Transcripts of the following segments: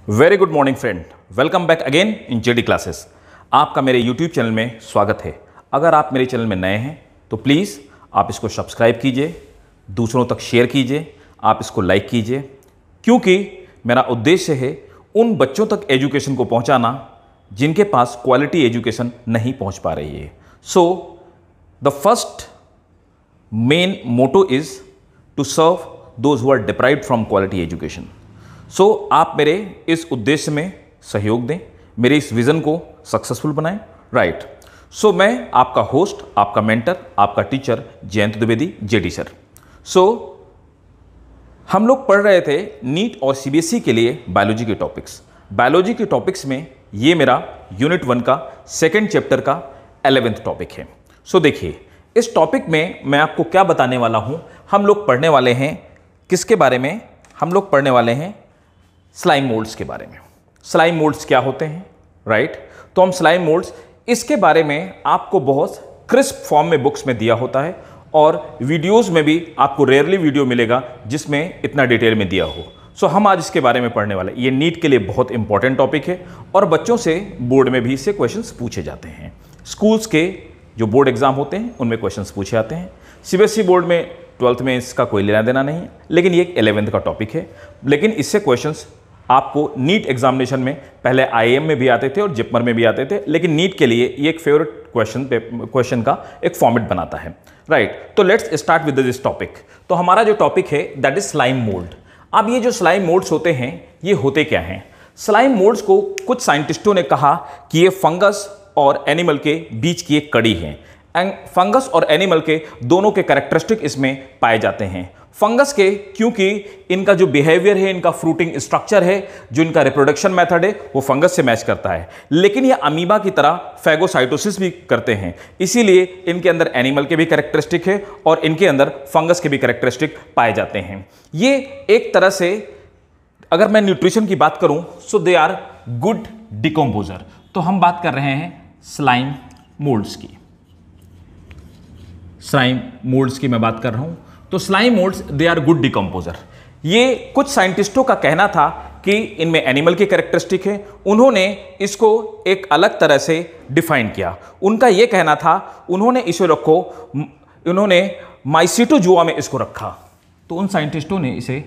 Very good morning friend, welcome back again in JD classes. आपका मेरे YouTube channel में स्वागत है। अगर आप मेरे चैनल में नए हैं तो प्लीज़ आप इसको सब्सक्राइब कीजिए, दूसरों तक शेयर कीजिए, आप इसको लाइक कीजिए, क्योंकि मेरा उद्देश्य है उन बच्चों तक एजुकेशन को पहुंचाना जिनके पास क्वालिटी एजुकेशन नहीं पहुंच पा रही है। So the first main motto is to serve those who are deprived from quality education. So आप मेरे इस उद्देश्य में सहयोग दें, मेरे इस विज़न को सक्सेसफुल बनाएं। राइट। सो मैं आपका होस्ट, आपका मेंटर, आपका teacher Jayant Dwivedi JD sir. So हम लोग पढ़ रहे थे नीट और सीबीएसई के लिए बायोलॉजी के टॉपिक्स। बायोलॉजी के टॉपिक्स में ये मेरा यूनिट 1 का सेकेंड चैप्टर का 11th टॉपिक है। सो देखिए, इस टॉपिक में मैं आपको क्या बताने वाला हूं। हम लोग पढ़ने वाले हैं किसके बारे में? हम लोग पढ़ने वाले हैं स्लाइम मोल्ड्स के बारे में। स्लाइम मोल्ड्स क्या होते हैं? राइट। तो हम स्लाइम मोल्ड्स, इसके बारे में आपको बहुत क्रिस्प फॉर्म में बुक्स में दिया होता है और वीडियोस में भी आपको रेयरली वीडियो मिलेगा जिसमें इतना डिटेल में दिया हो। सो हम आज इसके बारे में पढ़ने वाले। ये नीट के लिए बहुत इंपॉर्टेंट टॉपिक है और बच्चों से बोर्ड में भी इससे क्वेश्चंस पूछे जाते हैं। स्कूल्स के जो बोर्ड एग्जाम होते हैं उनमें क्वेश्चंस पूछे जाते हैं। सीबीएसई बोर्ड में 12th में इसका कोई लेना देना नहीं है, लेकिन ये 11th का टॉपिक है। लेकिन इससे क्वेश्चंस आपको नीट एग्जामिनेशन में पहले आईएएम में भी आते थे और जिपमर में भी आते थे, लेकिन नीट के लिए ये एक फेवरेट क्वेश्चन का एक फॉर्मेट बनाता है। राइट। तो let's start with this topic. तो हमारा जो टॉपिक है दैट इज स्लाइम मोल्ड। अब ये जो स्लाइम मोल्ड्स होते हैं ये होते क्या हैं? स्लाइम मोल्ड्स को कुछ साइंटिस्टों ने कहा कि ये फंगस और एनिमल के बीच की एक कड़ी है। एंड फंगस और एनिमल के दोनों के कैरेक्टरिस्टिक इसमें पाए जाते हैं। फंगस के क्योंकि इनका जो बिहेवियर है, इनका फ्रूटिंग स्ट्रक्चर है, जो इनका रिप्रोडक्शन मेथड है वो फंगस से मैच करता है, लेकिन ये अमीबा की तरह फैगोसाइटोसिस भी करते हैं। इसीलिए इनके अंदर एनिमल के भी कैरेक्टरिस्टिक है और इनके अंदर फंगस के भी कैरेक्टरिस्टिक पाए जाते हैं। ये एक तरह से, अगर मैं न्यूट्रिशन की बात करूं, so they are good decomposer. तो हम बात कर रहे हैं स्लाइम मोल्ड्स की। स्लाइम मोल्ड्स की मैं बात कर रहा हूं। तो slime moulds they are good decomposer. ये कुछ साइंटिस्टों का कहना था कि इनमें एनिमल के कैरेक्टरिस्टिक है। उन्होंने इसको एक अलग तरह से डिफाइन किया। उनका यह कहना था, उन्होंने माइसेटोजुआ में इसको रखा। तो उन साइंटिस्टों ने इसे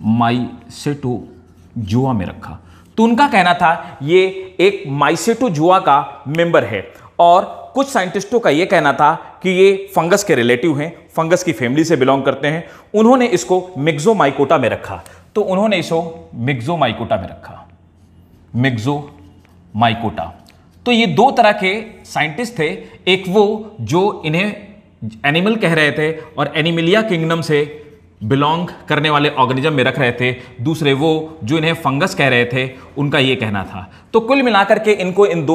माइसेटोजुआ में रखा। तो उनका कहना था ये एक माइसेटोजुआ का मेंबर है। और कुछ साइंटिस्टों का यह कहना था कि ये फंगस के रिलेटिव हैं, फंगस की फैमिली से बिलोंग करते हैं। उन्होंने इसको मिक्सोमाइकोटा में रखा। तो उन्होंने इसको मिक्सोमाइकोटा में रखा, मिक्सोमाइकोटा। तो ये दो तरह के साइंटिस्ट थे। एक वो जो इन्हें एनिमल कह रहे थे और एनिमिलिया किंगडम से बिलोंग करने वाले ऑर्गेनिज्म में रख रहे थे। दूसरे वो जो इन्हें फंगस कह रहे थे, उनका ये कहना था। तो कुल मिलाकर के इनको इन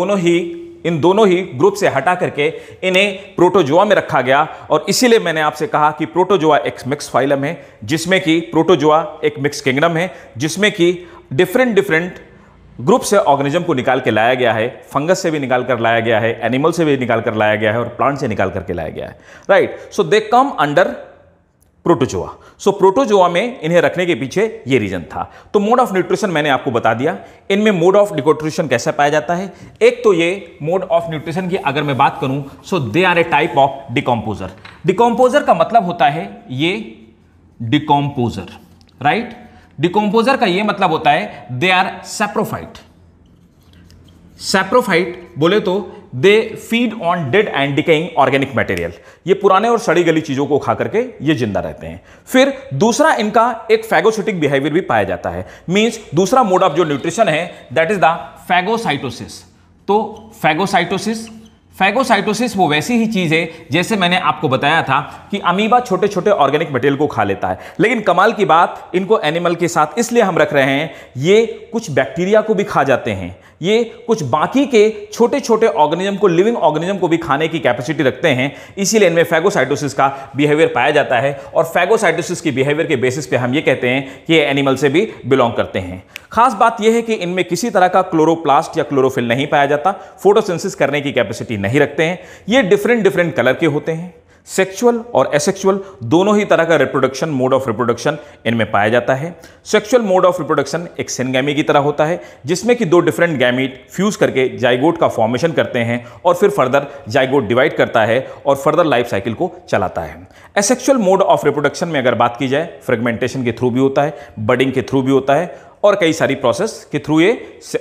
दोनों ही ग्रुप से हटा करके इन्हें प्रोटोजोआ में रखा गया। और इसीलिए मैंने आपसे कहा कि प्रोटोजोआ एक मिक्स फाइलम है, जिसमें कि प्रोटोजोआ एक मिक्स किंगडम है, जिसमें कि डिफरेंट ग्रुप से ऑर्गेनिज्म को निकाल के लाया गया है। फंगस से भी निकाल कर लाया गया है, एनिमल से भी निकाल कर लाया गया है और प्लांट से निकाल करके लाया गया है। राइट। सो दे कम अंडर प्रोटोजोआ। सो प्रोटोजोआ में इन्हें रखने के पीछे ये रीजन था। तो मोड ऑफ न्यूट्रिशन मैंने आपको बता दिया। इनमें मोड ऑफ न्यूट्रिशन कैसे पाया जाता है? एक तो ये मोड ऑफ न्यूट्रिशन की अगर मैं बात करूं, so they are a type of decomposer. Decomposer का मतलब होता है ये डिकम्पोजर। राइट। डिकम्पोजर का ये मतलब होता है दे आर सैप्रोफाइट। सैप्रोफाइट बोले तो they feed on dead and decaying organic material. ये पुराने और सड़ी गली चीजों को खा करके ये जिंदा रहते हैं। फिर दूसरा इनका एक फैगोसिटिक बिहेवियर भी पाया जाता है। मींस दूसरा मोड ऑफ जो न्यूट्रिशन है दैट इज द फैगोसाइटोसिस। तो फैगोसाइटोसिस वो वैसी ही चीज है जैसे मैंने आपको बताया था कि अमीबा छोटे छोटे ऑर्गेनिक मटेरियल को खा लेता है, लेकिन कमाल की बात, इनको एनिमल के साथ इसलिए हम रख रहे हैं, ये कुछ बैक्टीरिया को भी खा जाते हैं। ये कुछ बाकी के छोटे छोटे ऑर्गेनिज्म को, लिविंग ऑर्गेनिज्म को भी खाने की कैपेसिटी रखते हैं। इसीलिए इनमें फैगोसाइटोसिस का बिहेवियर पाया जाता है। और फैगोसाइटोसिस की बिहेवियर के बेसिस पे हम ये कहते हैं कि ये एनिमल से भी बिलोंग करते हैं। खास बात यह है कि इनमें किसी तरह का क्लोरोप्लास्ट या क्लोरोफिल नहीं पाया जाता, फोटोसिंथेसिस करने की कैपेसिटी नहीं रखते हैं। ये डिफरेंट कलर के होते हैं। सेक्सुअल और एसेक्सुअल दोनों ही तरह का रिप्रोडक्शन, मोड ऑफ रिप्रोडक्शन इनमें पाया जाता है। सेक्सुअल मोड ऑफ रिप्रोडक्शन एक सिनगैमी की तरह होता है, जिसमें कि दो डिफरेंट गैमीट फ्यूज करके जाइगोट का फॉर्मेशन करते हैं और फिर फर्दर जाइगोट डिवाइड करता है और फर्दर लाइफ साइकिल को चलाता है। एसेक्सुअल मोड ऑफ रिप्रोडक्शन में अगर बात की जाए, फ्रेगमेंटेशन के थ्रू भी होता है, बडिंग के थ्रू भी होता है और कई सारी प्रोसेस के थ्रू ये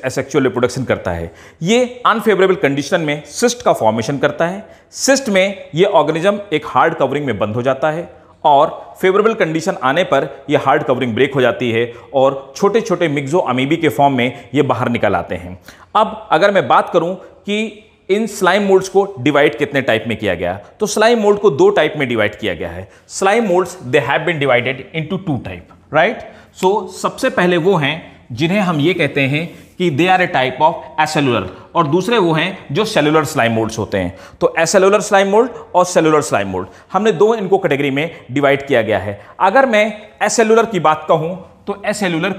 एसेक्सुअल रिप्रोडक्शन करता है। ये अनफेवरेबल कंडीशन में सिस्ट का फॉर्मेशन करता है। सिस्ट में ये ऑर्गेनिज्म एक हार्ड कवरिंग में बंद हो जाता है और फेवरेबल कंडीशन आने पर ये हार्ड कवरिंग ब्रेक हो जाती है और छोटे छोटे मिक्सो अमीबी के फॉर्म में ये बाहर निकल आते हैं। अब अगर मैं बात करूं कि इन स्लाइम मोल्ड्स को डिवाइड कितने टाइप में किया गया, तो स्लाइम मोल्ड को दो टाइप में डिवाइड किया गया है। Slime moulds they have been divided into two type, right. So सबसे पहले वो हैं जिन्हें हम ये कहते हैं कि they are a type of acellular, और दूसरे वो हैं जो सेलुलर स्लाइम मोल्ड्स होते हैं। तो एसेलुलर स्लाइम मोल्ड और सेलुलर स्लाइम मोल्ड, हमने दो इनको कैटेगरी में डिवाइड किया गया है। अगर मैं एसेलुलर की बात कहूं तो एसेलुलर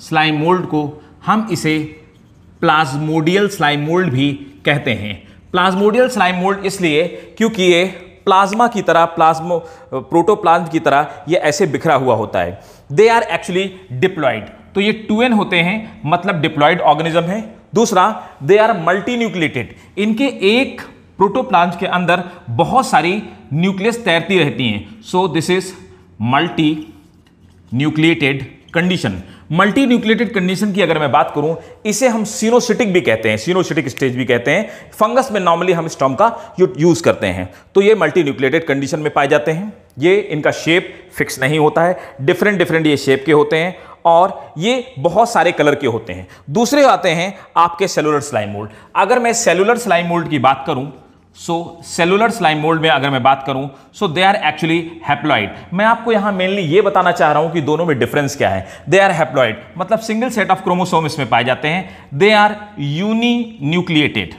स्लाइम मोल्ड को हम इसे प्लाज्मोडियल स्लाइम मोल्ड भी कहते हैं। प्लाज्मोडियल स्लाइम मोल्ड इसलिए क्योंकि ये प्लाज्मा की तरह, प्रोटोप्लाज्म की तरह ये ऐसे बिखरा हुआ होता है। दे आर एक्चुअली डिप्लॉइड, तो ये 2n होते हैं, मतलब डिप्लॉइड ऑर्गेनिज्म है। दूसरा, दे आर मल्टीन्यूक्लिएटेड, इनके एक प्रोटोप्लाज्म के अंदर बहुत सारी न्यूक्लियस तैरती रहती हैं। So this is multi nucleated condition. Multi nucleated condition की अगर मैं बात करूं, इसे हम सिनोसिटिक भी कहते हैं, सिनोसिटिक स्टेज भी कहते हैं। फंगस में नॉर्मली हम इस टर्म का यूज करते हैं। तो ये मल्टी न्यूक्लिएटेड कंडीशन में पाए जाते हैं। ये इनका शेप फिक्स नहीं होता है, डिफरेंट ये शेप के होते हैं और ये बहुत सारे कलर के होते हैं। दूसरे आते हैं आपके सेलुलर स्लाइम मोल्ड। अगर मैं सेलुलर स्लाइम मोल्ड की बात करूं, सेलुलर स्लाइम मोल्ड में अगर मैं बात करूं, दे आर एक्चुअली हैप्लॉइड। मैं आपको यहां मेनली ये बताना चाह रहा हूं कि दोनों में डिफरेंस क्या है। दे आर हैप्लॉइड मतलब सिंगल सेट ऑफ क्रोमोसोम इसमें पाए जाते हैं। They are uninucleated.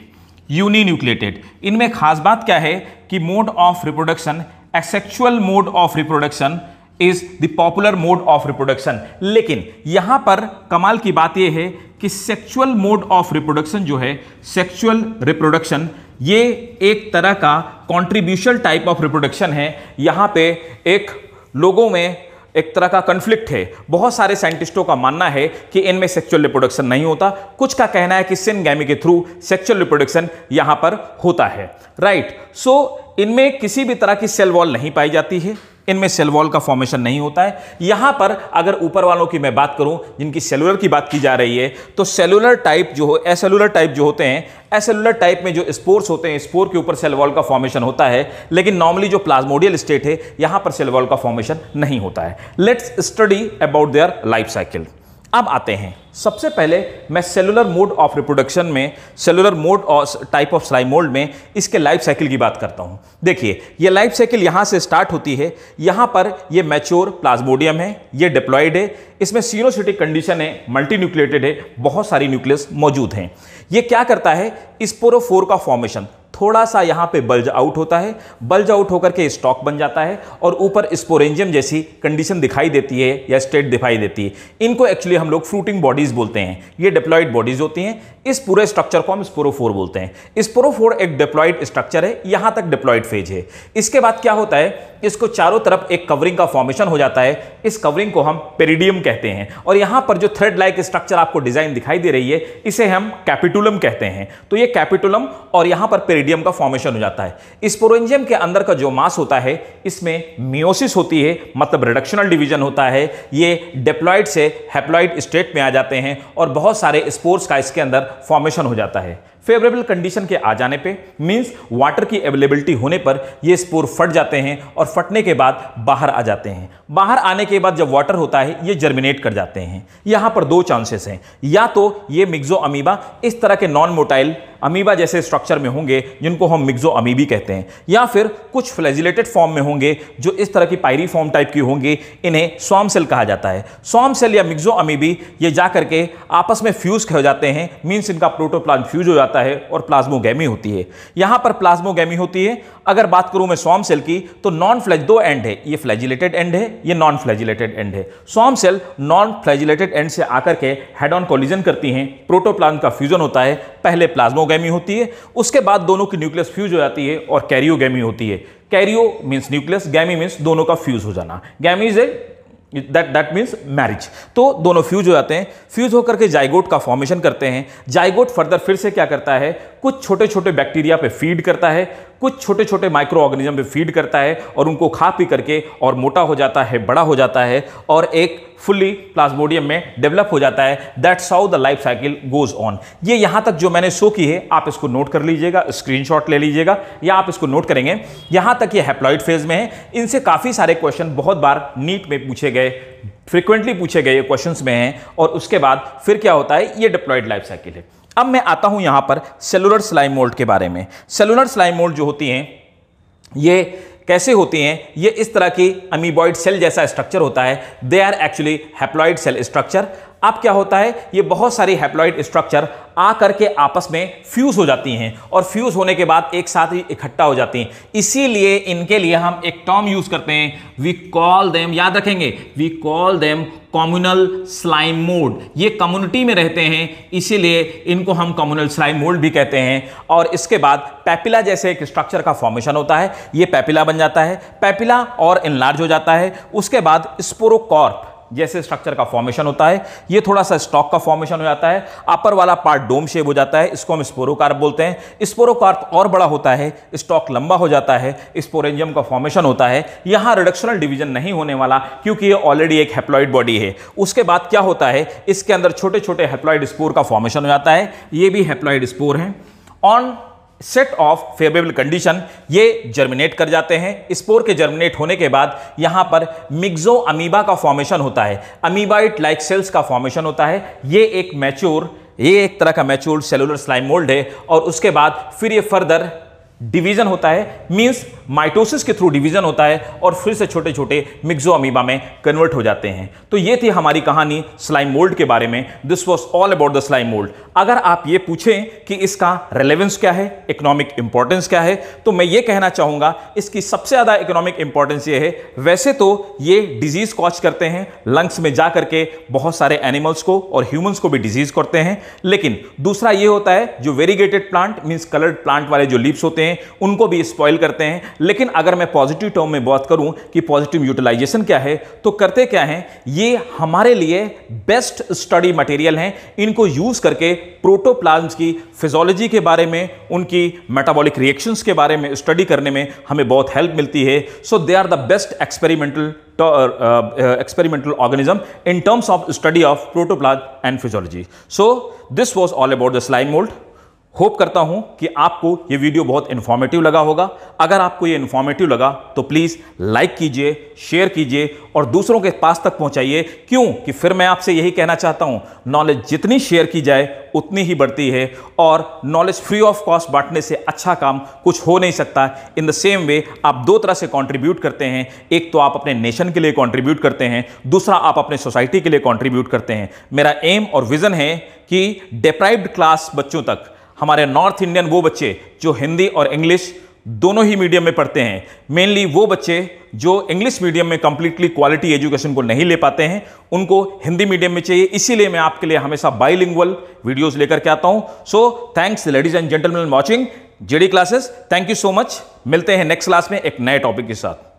इनमें खास बात क्या है कि mode of reproduction, asexual mode of reproduction is the popular mode of reproduction. लेकिन यहां पर कमाल की बात यह है कि सेक्सुअल मोड ऑफ रिप्रोडक्शन जो है, सेक्सुअल रिप्रोडक्शन, ये एक तरह का कॉन्ट्रीब्यूशन टाइप ऑफ रिप्रोडक्शन है। यहां पे एक लोगों में एक तरह का कन्फ्लिक्ट है। बहुत सारे साइंटिस्टों का मानना है कि इनमें सेक्सुअल रिप्रोडक्शन नहीं होता, कुछ का कहना है कि सिनगैमी के थ्रू सेक्सुअल रिप्रोडक्शन यहां पर होता है, राइट। सो इनमें किसी भी तरह की सेल वॉल नहीं पाई जाती है, इनमें सेल वॉल का फॉर्मेशन नहीं होता है। यहां पर अगर ऊपर वालों की मैं बात करूं, जिनकी सेलुलर की बात की जा रही है, तो सेलुलर टाइप जो हो, एसेलुलर टाइप जो होते हैं, एसेलुलर टाइप में जो स्पोर्स होते हैं, स्पोर के ऊपर सेल वॉल का फॉर्मेशन होता है। लेकिन नॉर्मली जो प्लाज्मोडियल स्टेट है, यहां पर सेल वॉल का फॉर्मेशन नहीं होता है। Let's study about their life cycle. अब आते हैं, सबसे पहले मैं सेलुलर मोड ऑफ रिप्रोडक्शन में, सेलुलर मोड और टाइप ऑफ स्लाइम मोल्ड में इसके लाइफ साइकिल की बात करता हूं। देखिए, ये लाइफ साइकिल यहां से स्टार्ट होती है। यहां पर ये मैच्योर प्लाज्मोडियम है, ये डिप्लॉइड है, इसमें सिनोसिटिक कंडीशन है, मल्टीन्यूक्लिएटेड है, बहुत सारी न्यूक्लियस मौजूद हैं। ये क्या करता है, स्पोरोफोर का फॉर्मेशन, थोड़ा सा यहां पे बल्ज आउट होता है, बल्ज आउट होकर के स्टॉक बन जाता है और ऊपर स्पोरेंजियम जैसी कंडीशन दिखाई देती है या स्टेट दिखाई देती है। इनको एक्चुअली हम लोग फ्रूटिंग बॉडीज बोलते हैं। ये डिप्लॉइड बॉडीज होती हैं। इस पूरे स्ट्रक्चर को हम स्पोरोफोर बोलते हैं। स्पोरोफोर एक डिप्लॉइड स्ट्रक्चर है, यहां तक डिप्लॉइड फेज है। इसके बाद क्या होता है, इसको चारों तरफ एक कवरिंग का फॉर्मेशन हो जाता है। इस कवरिंग को हम पेरिडियम कहते हैं और यहां पर जो थ्रेड लाइक स्ट्रक्चर आपको डिजाइन दिखाई दे रही है, इसे हम कैपिटुलम कहते हैं। तो ये कैपिटुलम और यहां पर पेरिडियम का फॉर्मेशन हो जाता है। स्पोरेंजियम के अंदर का जो मास होता है, इसमें मियोसिस होती है, मतलब रिडक्शनल डिवीजन होता है। ये डिप्लॉइड से हैप्लॉइड स्टेट में आ जाते हैं और बहुत सारे स्पोर्स का इसके अंदर फॉर्मेशन हो जाता है। फेवरेबल कंडीशन के आ जाने पे, मींस वाटर की अवेलेबिलिटी होने पर, ये स्पोर फट जाते हैं और फटने के बाद बाहर आ जाते हैं। बाहर आने के बाद जब वाटर होता है, ये जर्मिनेट कर जाते हैं। यहां पर दो चांसेस हैं, या तो ये मिक्सो अमीबा इस तरह के नॉन मोटाइल अमीबा जैसे स्ट्रक्चर में होंगे, जिनको हम मिक्सो अमीबी कहते हैं, या फिर कुछ फ्लैजिलेटेड फॉर्म में होंगे जो इस तरह की पायरी फॉर्म टाइप की होंगी। इन्हें स्वार्म सेल कहा जाता है। स्वार्म सेल या मिक्सो अमीबी ये जाकर के आपस में फ्यूज हो जाते हैं, मींस इनका प्रोटोप्लाज्म फ्यूज हो जाता आता है और प्लाज्मोगैमी होती है। यहां पर प्लाज्मोगैमी होती है। अगर बात करूं मैं स्वार्म सेल की, तो नॉन फ्लैज दो एंड है, ये फ्लैजिलेटेड एंड है, ये नॉन फ्लैजिलेटेड एंड है। Swarm cell non flagellated end से आकर के हेड ऑन कोलिजन करती हैं, प्रोटोप्लाज्म का फ्यूजन होता है, पहले प्लाज्मोगैमी होती है, उसके बाद दोनों की न्यूक्लियस फ्यूज हो जाती है और कैरियोगैमी होती है। कैरियो मींस न्यूक्लियस, गैमी मींस दोनों का फ्यूज हो जाना। गैमी इज दैट मीन्स मैरिज। तो दोनों फ्यूज हो जाते हैं, फ्यूज होकर के जाइगोट का फॉर्मेशन करते हैं। जाइगोट फर्दर फिर से क्या करता है, कुछ छोटे छोटे बैक्टीरिया पे फीड करता है, कुछ छोटे छोटे माइक्रो ऑर्गेनिज्म पे फीड करता है और उनको खा पी करके और मोटा हो जाता है, बड़ा हो जाता है और एक फुल्ली प्लाज्मोडियम में डेवलप हो जाता है। That's how the life cycle goes on. ये यहां तक जो मैंने शो की है, आप इसको नोट कर लीजिएगा, स्क्रीनशॉट ले लीजिएगा या आप इसको नोट करेंगे। यहां तक ये हैप्लॉइड फेज में है। इनसे काफी सारे क्वेश्चन बहुत बार नीट में पूछे गए, फ्रीक्वेंटली पूछे गए क्वेश्चंस में हैं। और उसके बाद फिर क्या होता है, ये डिप्लॉयड लाइफ साइकिल है। अब मैं आता हूं यहां पर सेलुलर स्लाइम मोल्ड के बारे में। सेलुलर स्लाइम मोल्ड जो होती हैं, ये कैसे होती हैं, ये इस तरह की अमीबॉइड सेल जैसा स्ट्रक्चर होता है। They are actually haploid cell structure. अब क्या होता है, ये बहुत सारी हैप्लॉइड स्ट्रक्चर आ करके आपस में फ्यूज हो जाती हैं और फ्यूज होने के बाद एक साथ ही इकट्ठा हो जाती हैं। इसीलिए इनके लिए हम एक टर्म यूज करते हैं, वी कॉल देम, याद रखेंगे, we call them communal slime mould. ये कम्युनिटी में रहते हैं, इसीलिए इनको हम कम्युनल स्लाइम मोल्ड भी कहते हैं। और इसके बाद पैपिला जैसे एक स्ट्रक्चर का फॉर्मेशन होता है, ये पैपिला बन जाता है, पैपिला और इनलार्ज हो जाता है। उसके बाद स्पोरोकॉर्प जैसे स्ट्रक्चर का फॉर्मेशन होता है, ये थोड़ा सा स्टॉक का फॉर्मेशन हो जाता है। अपर वाला पार्ट डोम शेप हो जाता है, इसको हम स्पोरोकार्प बोलते हैं। स्पोरोकार्प और बड़ा होता है, स्टॉक लंबा हो जाता है, स्पोरेंजियम का फॉर्मेशन होता है। यहां रिडक्शनल डिवीजन नहीं होने वाला क्योंकि ये ऑलरेडी एक हैप्लॉइड बॉडी है। उसके बाद क्या होता है, इसके अंदर छोटे छोटे हैप्लॉइड स्पोर का फॉर्मेशन हो जाता है, ये भी हैप्लॉइड स्पोर हैं। On set of favourable condition ये जर्मिनेट कर जाते हैं। स्पोर के जर्मिनेट होने के बाद यहां पर मिक्सो अमीबा का फॉर्मेशन होता है, अमीबाइट लाइक सेल्स का फॉर्मेशन होता है। ये एक तरह का मैच्योर सेलुलर स्लाइम मोल्ड है। और उसके बाद फिर ये फर्दर डिवीजन होता है, मींस माइटोसिस के थ्रू डिवीजन होता है और फिर से छोटे छोटे मिक्सो अमीबा में कन्वर्ट हो जाते हैं। तो ये थी हमारी कहानी स्लाइम मोल्ड के बारे में। This was all about the slime mould. अगर आप ये पूछें कि इसका रेलेवेंस क्या है, इकोनॉमिक इंपॉर्टेंस क्या है, तो मैं ये कहना चाहूंगा इसकी सबसे ज्यादा इकोनॉमिक इंपॉर्टेंस ये है, वैसे तो ये डिजीज कॉज करते हैं, लंग्स में जा करके बहुत सारे एनिमल्स को और ह्यूमंस को भी डिजीज करते हैं। लेकिन दूसरा ये होता है, जो variegated plant means coloured plant वाले जो लीव्स होते हैं उनको भी स्पॉइल करते हैं। लेकिन अगर मैं पॉजिटिव टर्म में बात करूं कि पॉजिटिव यूटिलाइजेशन क्या है, तो करते क्या हैं, ये हमारे लिए बेस्ट स्टडी मटेरियल हैं। इनको यूज करके प्रोटोप्लाज्म्स की फिजियोलॉजी के बारे में, उनकी मेटाबॉलिक रिएक्शंस के बारे में स्टडी करने में हमें बहुत हेल्प मिलती है। So they are the best experimental organism in terms of study of protoplasm and physiology. So this was all about the slime mold. Hope करता हूं कि आपको ये वीडियो बहुत इंफॉर्मेटिव लगा होगा। अगर आपको ये इंफॉर्मेटिव लगा तो प्लीज़ लाइक कीजिए, शेयर कीजिए और दूसरों के पास तक पहुंचाइए। क्यों कि फिर मैं आपसे यही कहना चाहता हूं, नॉलेज जितनी शेयर की जाए उतनी ही बढ़ती है और नॉलेज फ्री ऑफ कॉस्ट बांटने से अच्छा काम कुछ हो नहीं सकता। इन द सेम वे आप दो तरह से कंट्रीब्यूट करते हैं, एक तो आप अपने नेशन के लिए कंट्रीब्यूट करते हैं, दूसरा आप अपने सोसाइटी के लिए कंट्रीब्यूट करते हैं। मेरा एम और विजन है कि डिप्राइव्ड क्लास बच्चों तक, हमारे नॉर्थ इंडियन वो बच्चे जो हिंदी और इंग्लिश दोनों ही मीडियम में पढ़ते हैं, मेनली वो बच्चे जो इंग्लिश मीडियम में कंप्लीटली क्वालिटी एजुकेशन को नहीं ले पाते हैं, उनको हिंदी मीडियम में चाहिए। इसीलिए मैं आपके लिए हमेशा बाइलिंगुअल वीडियोस लेकर के आता हूं। So thanks ladies and gentleman watching JD classes. Thank you so much. मिलते हैं नेक्स्ट क्लास में एक नए टॉपिक के साथ।